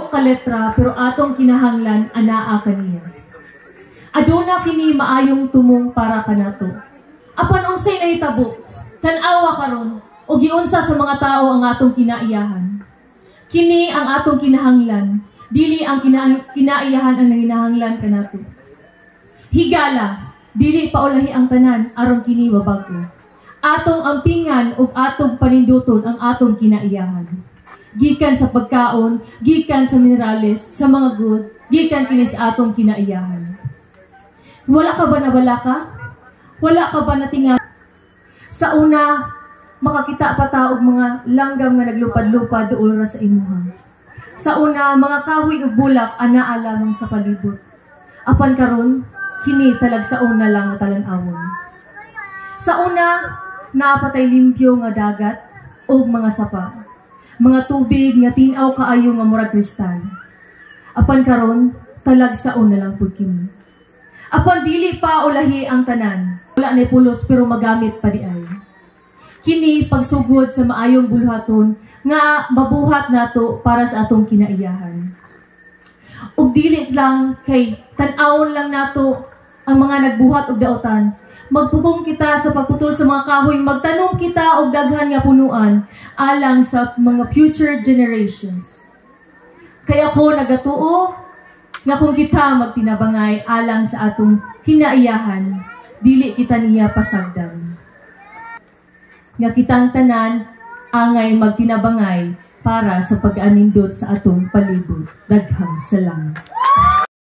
dako ka letra pero atong kinahanglan anaa kaniya. Aduna kini maayong tumong para kanato. Apan unsay nahitabo, tan-awa karon o giunsa sa mga tao ang atong kinaiyahan. Kini ang atong kinahanglan, dili ang kinaiyahan ang nanginahanglan kanato. Higala, dili paulahi ang tanan aron kini mabago. Atong ampingan ug atong paninduton ang atong kinaiyahan. Gikan sa pagkaon, gikan sa minerales, sa mga good, gikan kini sa atong kinaiyahan. Wala ka ba nabala ka? Wala ka ba natinga? Sa una, makakita pa ta og mga langgam nga naglupad-lupad duol ra sa imuha. Sa una, mga kahoy ug bulak anaa lamang sa palibot. Apan karon, kini talag sa una lang nga talan-awon. Sa una, naapatay limpyo nga dagat o mga sapa. Mga tubig nga tinaw kaayo nga murag kristal. Apan karon talag sa una lang pud kini. Apan dili pa ulahi ang tanan. Wala na pulos pero magamit pa di ay. Kini pagsugod sa maayong buluhaton nga mabuhat nato para sa atong kinaiyahan. Ug dili lang kay tan-awon lang nato ang mga nagbuhat og daotan. Magpugong kita sa pagputol sa mga kahoy, magtanong kita og daghan nga punuan alang sa mga future generations. Kaya ako nagatuo nga kung kita magtinabangay alang sa atong kinaiyahan, dili kita niya pasagdan. Nga kitang tanan angay magtinabangay para sa pag-anindot sa atong palibot. Daghang salamat.